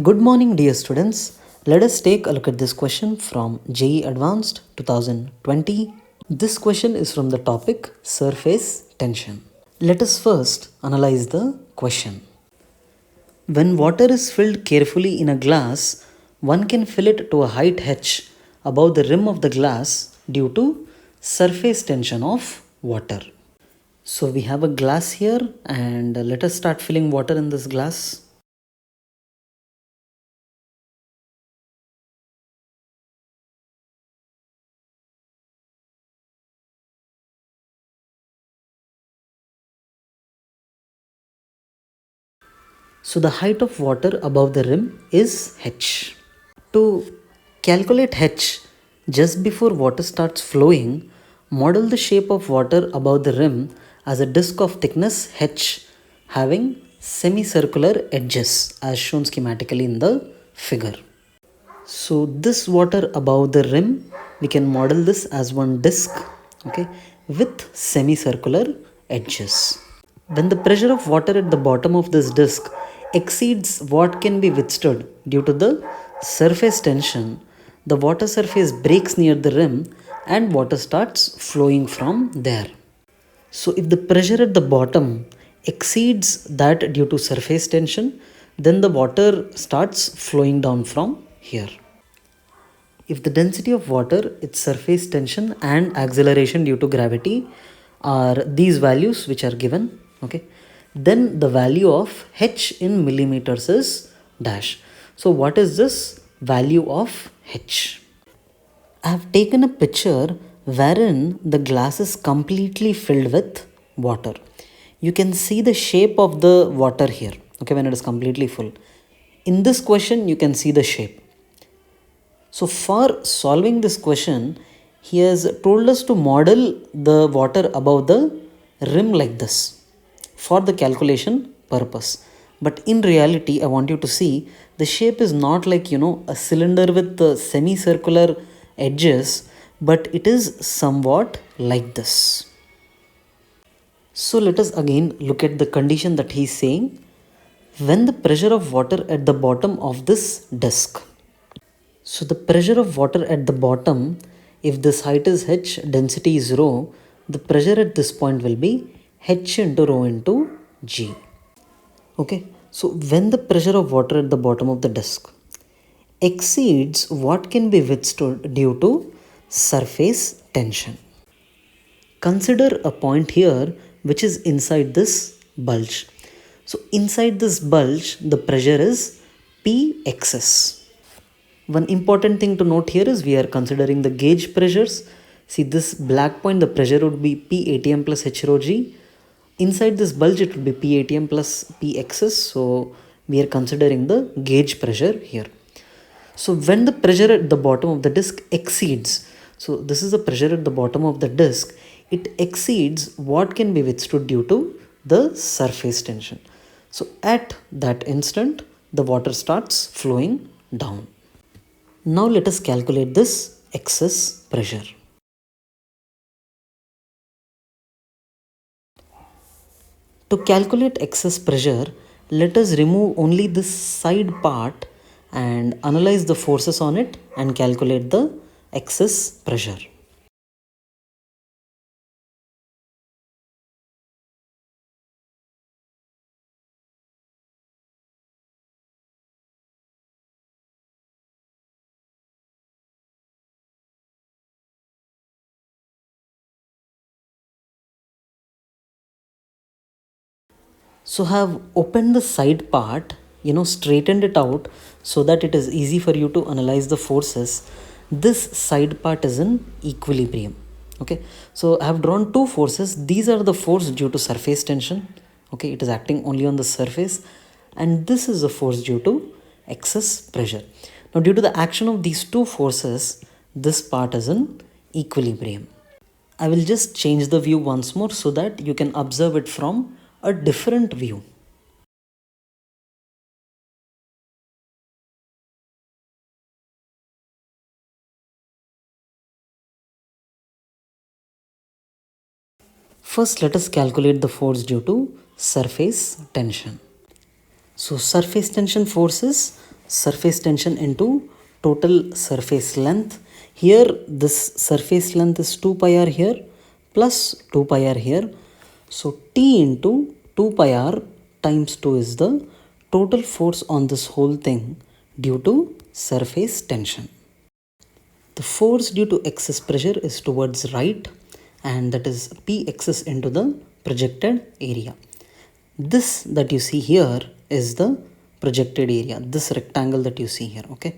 Good morning, dear students. Let us take a look at this question from JEE Advanced 2020. This question is from the topic surface tension. Let us first analyze the question. When water is filled carefully in a glass, one can fill it to a height h above the rim of the glass due to surface tension of water. So we have a glass here, and let us start filling water in this glass. So the height of water above the rim is h. To calculate h, just before water starts flowing, model the shape of water above the rim as a disk of thickness h having semicircular edges as shown schematically in the figure. So this water above the rim, we can model this as one disk, okay, with semicircular edges. When the pressure of water at the bottom of this disk exceeds what can be withstood due to the surface tension, the water surface breaks near the rim and water starts flowing from there. So if the pressure at the bottom exceeds that due to surface tension, then the water starts flowing down from here. If the density of water, its surface tension and acceleration due to gravity are these values which are given, okay, then the value of h in millimeters is dash. So what is this value of h? I have taken a picture wherein the glass is completely filled with water. You can see the shape of the water here, okay, when it is completely full. In this question, you can see the shape. So for solving this question, he has told us to model the water above the rim like this for the calculation purpose. But in reality, I want you to see the shape is not like, a cylinder with the semicircular edges, but it is somewhat like this. So let us again look at the condition that he is saying. When the pressure of water at the bottom of this disk, so the pressure of water at the bottom, if this height is h, density is rho, the pressure at this point will be h into rho into g. Okay, so when the pressure of water at the bottom of the disk exceeds what can be withstood due to surface tension, consider a point here which is inside this bulge. So inside this bulge, the pressure is P excess. One important thing to note here is we are considering the gauge pressures. See this black point, the pressure would be P ATM plus H rho G. Inside this bulge, it would be P ATM plus P excess. So we are considering the gauge pressure here. So when the pressure at the bottom of the disk exceeds, so this is the pressure at the bottom of the disk, it exceeds what can be withstood due to the surface tension. So at that instant, the water starts flowing down. Now let us calculate this excess pressure. To calculate excess pressure, let us remove only this side part and analyze the forces on it and calculate the excess pressure. So have opened the side part, straightened it out so that it is easy for you to analyze the forces. This side part is in equilibrium. Okay, so I have drawn two forces. These are the force due to surface tension. Okay, it is acting only on the surface, and this is the force due to excess pressure. Now, due to the action of these two forces, this part is in equilibrium. I will just change the view once more so that you can observe it from a different view. First, let us calculate the force due to surface tension. So, surface tension force is surface tension into total surface length. Here this surface length is 2 pi r here plus 2 pi r here. So T into 2 pi r times 2 is the total force on this whole thing due to surface tension. The force due to excess pressure is towards right, and that is P excess into the projected area. This that you see here is the projected area, this rectangle that you see here. Okay.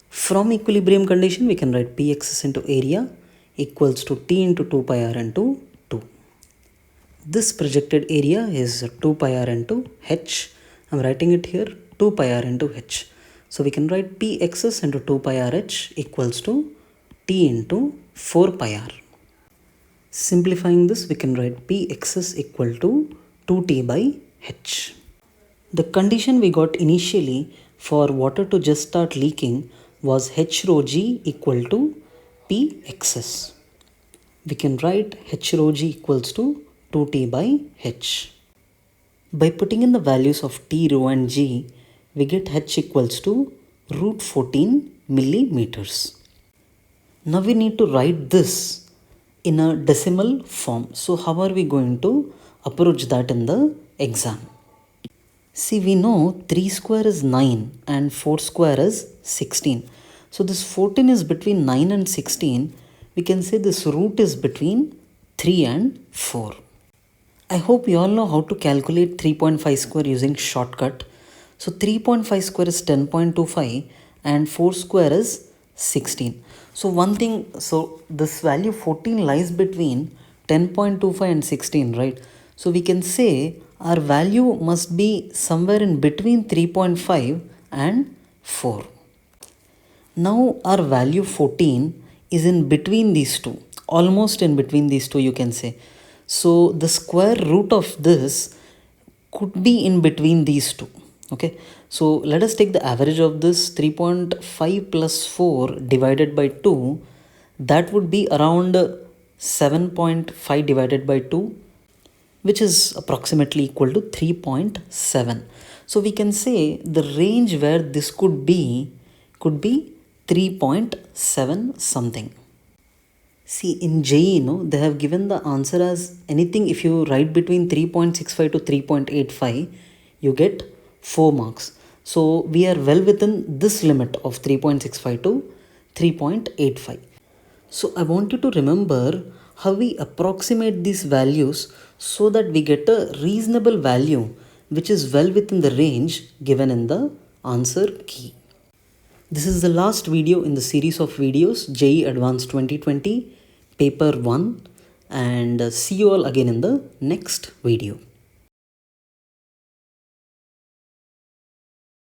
From equilibrium condition, we can write P excess into area equals to T into 2 pi r into 2. This projected area is 2 pi r into h. I'm writing it here 2 pi r into h. So we can write P excess into 2 pi r h equals to T into 4 pi r. Simplifying this, we can write P excess equal to 2T by h. The condition we got initially for water to just start leaking was h rho g equal to P excess. We can write h rho g equals to 2T by h. By putting in the values of T, rho and g, we get h equals to root 14 millimeters. Now we need to write this in a decimal form. So how are we going to approach that in the exam? See, we know 3 square is 9 and 4 square is 16. So this 14 is between 9 and 16. We can say this root is between 3 and 4. I hope you all know how to calculate 3.5 square using shortcut. So 3.5 square is 10.25 and 4 square is 16. So one thing, so this value 14 lies between 10.25 and 16, right? So we can say our value must be somewhere in between 3.5 and 4. Now our value 14 is in between these two, almost in between these two you can say. So the square root of this could be in between these two. Okay, so let us take the average of this 3.5 plus 4 divided by 2. That would be around 7.5 divided by 2, which is approximately equal to 3.7. So we can say the range where this could be 3.7 something. See, in JEE, they have given the answer as anything. If you write between 3.65 to 3.85, you get 4 marks. So we are well within this limit of 3.65 to 3.85. So I want you to remember how we approximate these values so that we get a reasonable value which is well within the range given in the answer key. This is the last video in the series of videos JEE Advanced 2020 paper 1, and see you all again in the next video.